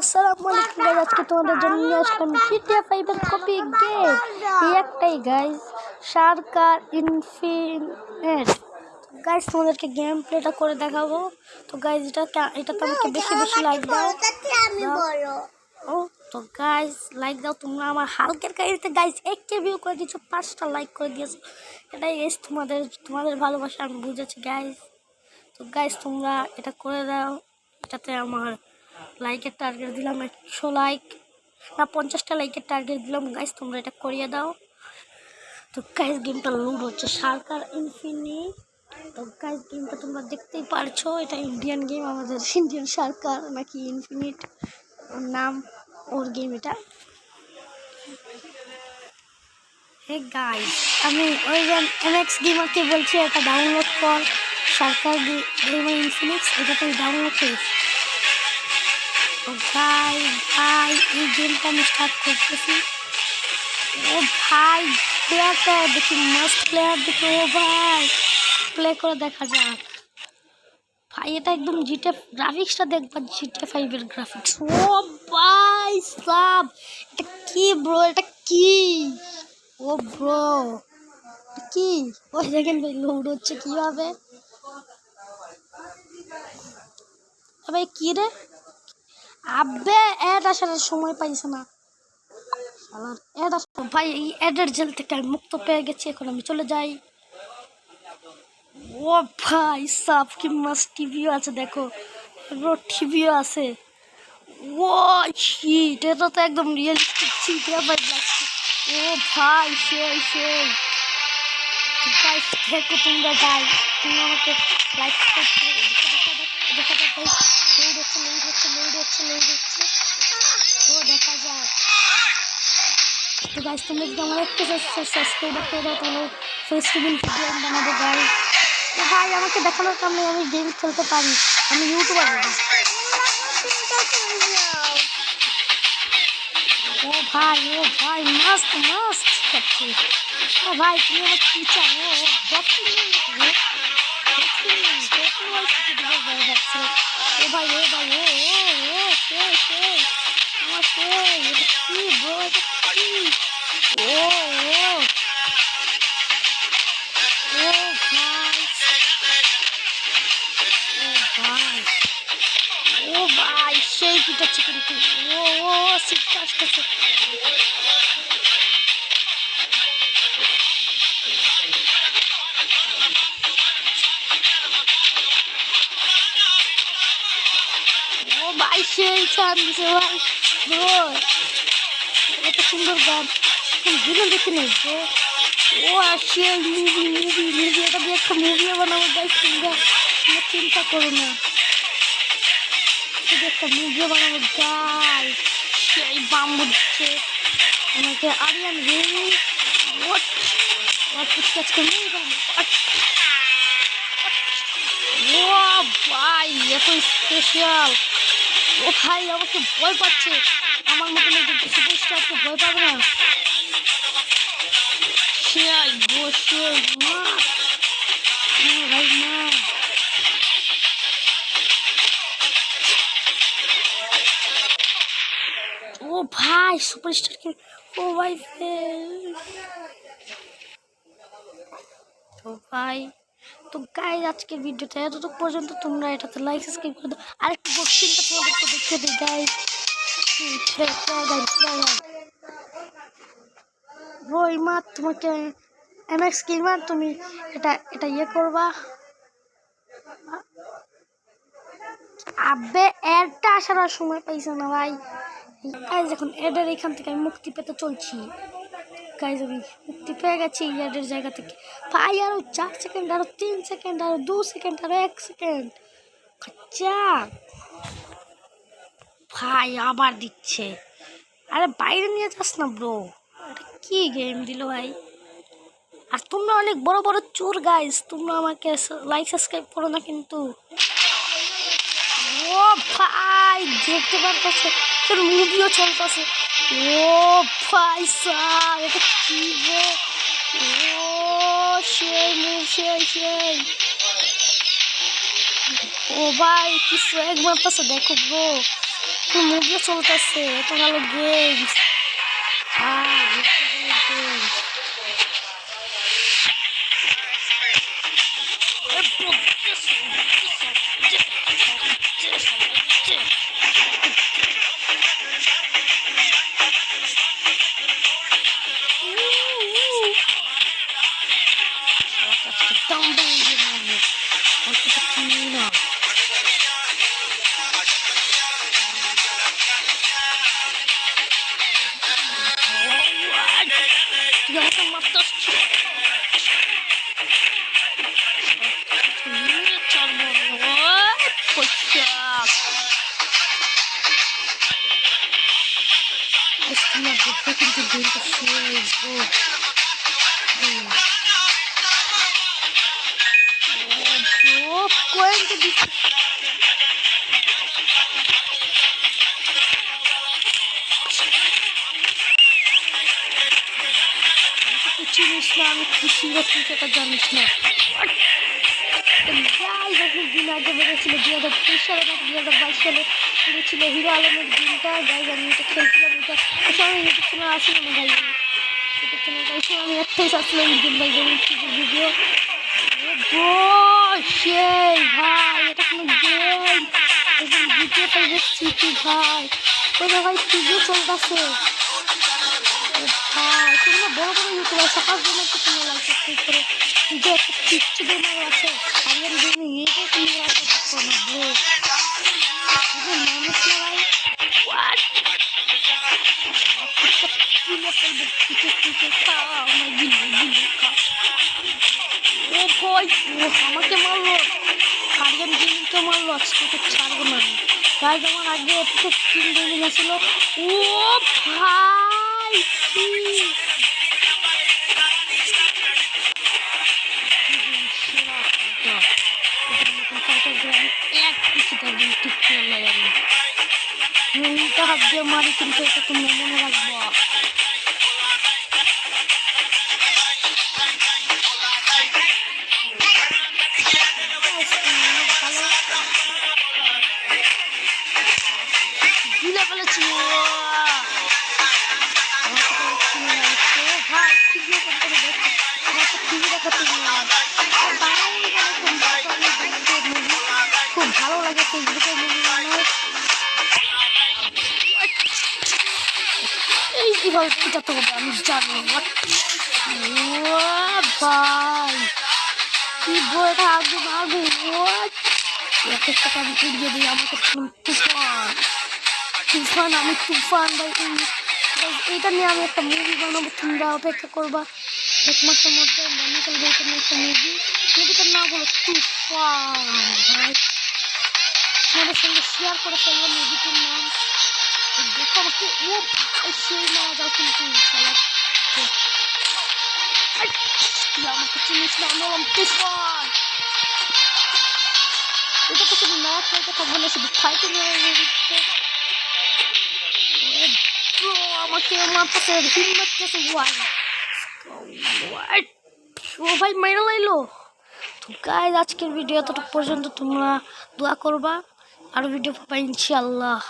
আসসালামু আলাইকুম গাইস, আজকে তোমাদের জন্য নিয়ে আসলাম GTA 5 এর কপি গেম। এই একটাই গাইস, সরকার ইনফিনিট। গাইস তোমাদেরকে গেম প্লেটা করে দেখাবো। তো গাইস এটা তো আমাকে বেশি বেশি লাইক দাও। ও তো গাইস লাইক দাও তোমরা আমার হালকের কাছে গাইস 1K ভিউ করে দিয়েছো, 5টা লাইক করে দিয়েছো। এটাই গাইস তোমাদের ভালোবাসা আমি বুঝেছি গাইস। তো গাইস তোমরা এটা করে দাও। এটাতে আমার লাইকের টার্গেট দিলাম 100 লাইক, না 50টা লাইকের টার্গেট দিলাম গাইস, তোমরা এটা করিয়ে দাও। তো গাইস গেমটা লোড হচ্ছে, সরকার ইনফিনিট। তো গাইস গেমটা তোমরা দেখতেই পারছো, এটা ইন্ডিয়ান গেম, আমাদের ইন্ডিয়ান সরকার নাকি ইনফিনিট নাম ওর গেম এটা। হে গাইস আমি ওই MX গেমারকে বলছি এটা ডাউনলোড কর, সরকার গেমার ইনফিনিক্স, এটা তুই ডাউনলোড করিস। তো ভাই এই গেমটা আমি স্টার্ট করতেছি। ও ভাই প্লেয়ারটা দেখি, মাস্ট প্লেয়ার দেখি। ও ভাই প্লে করে দেখা যাক ভাই। এটা একদম GTA গ্রাফিক্সটা দেখবা, GTA 5 এর গ্রাফিক্স। ও ভাই সাব, এটা কি ব্রো, এটা কি? ও ব্রো কি? ওই দেখেন ভাই লোড হচ্ছে কিভাবে। ভাই কি রে আব্বে, অ্যাড আসার সময় পাইছে না অ্যাড আস। ভাই এই অ্যাডের জেল থেকে আমি মুক্ত পেয়ে গেছি, এখন আমি চলে যাই। ও ভাই সাব কি মাস টিভিও আছে দেখো ব্রো, টিভিও আছে। ও শিট, এটা তো একদম রিয়েলিস্টিক GTA 5 লাগছে। ও ভাই সেই গাইস দেখো তোমরা, গাইস তুমি আমাকে লাইক করতে দেখা যাক গাইস, লোড হচ্ছে। ও দেখা যাক। তো গাইস তুমি যদি আমার একটু সাবস্ক্রাইব করে দাও তাহলে ফেস্টিভ্যাল ভিডিও বানাবো গাইস। তো ভাই আমাকে দেখানোর কারণে আমি গেম খেলতে পারি, আমি ইউটিউবার হবো। ও ভাই মস্ত করছে। ও ভাই তুমি আমার কি চাও? ও ভাই আমার কি ব্রো, ও ভাই ও ভাই সেই পিটাচ্ছে কিন্তু। ও শিখতে আসতেছে। ও ভাই সেই চান দিছে ভাই ব্রো, এত সুন্দর গান দিনে দেখে নেই ব্রো। ও আসছে মুভি, এটা দিয়ে একটা মুভিও বানাবো গাইস, তোমরা চিন্তা করো না, একটা মুভিও বানাবো গাইস। সেই বাম হচ্ছে আমাকে আরিয়ান গেমিং ও ভাই এত স্পেশাল। ও ভাই আমাকে ভয় পাচ্ছে, আমার মতন সুপারস্টারকে ভয় পাবে না। সেই বসে না ভাই না। ও ভাই সুপারস্টারকে, ও ভাই তো ভাই। তো গাইস আজকে ভিডিওটা এতটুকু পর্যন্ত, তোমরা এটাতে লাইক সাবস্ক্রাইব করে দাও। আরেকটা কোশ্চেনটা তোমাদেরকে দেখতে দিই গাইস। রইমা তোমাকে MX গেমার তুমি এটা ইয়ে করবা। আব্বে অ্যাডটা আসার আর সময় পাইছে না ভাই। গাইস এখন অ্যাডের এখান থেকে আমি মুক্তি পেতে চলছি গাইস, আমি মুক্তি পেয়ে গেছি অ্যাডের জায়গা থেকে। ভাই আরো 4 সেকেন্ড, আরো 3 সেকেন্ড, আরো 2 সেকেন্ড, আরো 1 সেকেন্ড। আচ্ছা ভাই আবার দিচ্ছে, আরে বাইরে নিয়ে যাস না ব্রো, এটা কি গেম দিল ভাই। আর তোমরা অনেক বড় বড় চোর গাইস, তোমরা আমাকে লাইক সাবস্ক্রাইব করো না কিন্তু। ও ভাই দেখতে পারতেছে তোর মুভিও চলতেছে। ও ভাই স্যার এটা কি গো, ও সেই মুভ সেই। ও ভাই কি সোয়েগ মারতেছে দেখো ব্রো। মুভিও চলতেছে, এত ভালো গেমস। কিন্তু দিনটা চিনিস না, আমি খুশি তুই সেটা জানিস না। যাই হোক, দিন আগে বেরোছিল 2023 সালে না 2022 সালে বেরোছিল হিরো আলমের দিনটা। যাই আমি এটা খেলছিলাম, এটা আমি ইউটিউব চ্যানেল আসিল না ভাই, ইউটিউব চ্যানেল গাইছে আমি একটাই চাচ্ছিলাম দিন ভাই ভিডিও। সেই ভাই এটা কোনো গেম, একদম ভিডিও টাইপের স্মৃতি ভাই। ওটা ভাই ভিডিও চলতেছে ভাই। তোমরা বড় বড় ইউটিউবার সকাল জন্য একটু তোমার লাগছে করে ভিডিও একটা পিচ্ছি গেমার আছে, আগের দিনে এটা তুমি আসতে পারছো না ব্রো। মানুষ না ভাই, ও ভাই ও আমাকে মারলো, আর্জেন্ট গেমিংকে মারলো, আজকে তো ছাড়বো না আমি। গাইজ আমার আগে এপিসোড 3 গেমিং আসলো। ও ভাই হাত দিয়ে মারি, কিন্তু এটা তুমি মনে রাখবো। গিলে ফেলেছি ভাই, টিভিও করতে হবে, আমার তো টিভি দেখাতে খুব ভালো লাগে ফেসবুকের মুভি বানানো। এই কিভাবে পিটাতে হবে আমি জানি ভাই, কি বইটা আগুন আগুন এক একটা আমি উড়িয়ে দিই। আমাকে তুফান তুফান, আমি তুফান ভাই। এইটা নিয়ে আমি একটা মুভি বানাবো, তোমরা অপেক্ষা করবা 1 মাসের মধ্যে বানিয়ে ফেলবো এটা নিয়ে একটা মুভিটার নাম হলো তুফান ভাই। তোমাদের সঙ্গে শেয়ার করে ফেললাম মুভিটির নাম, দেখো আমাকে। ও ভাই সেই মারা যাও কিন্তু আমাকে চিনিস না, আমি হলাম তুফান। এটা তো শুধু ম্যাচ হয়তো থাকবো না, শুধু ফাইটিং আমাকে মারতেছে, হিম্মত কেসে ও ভাই মাইরা লাইলো। তো গাইজ আজকের ভিডিও এতটুকু পর্যন্ত, তোমরা দোয়া করবা, আরো ভিডিও পাবা ইনশাআল্লাহ।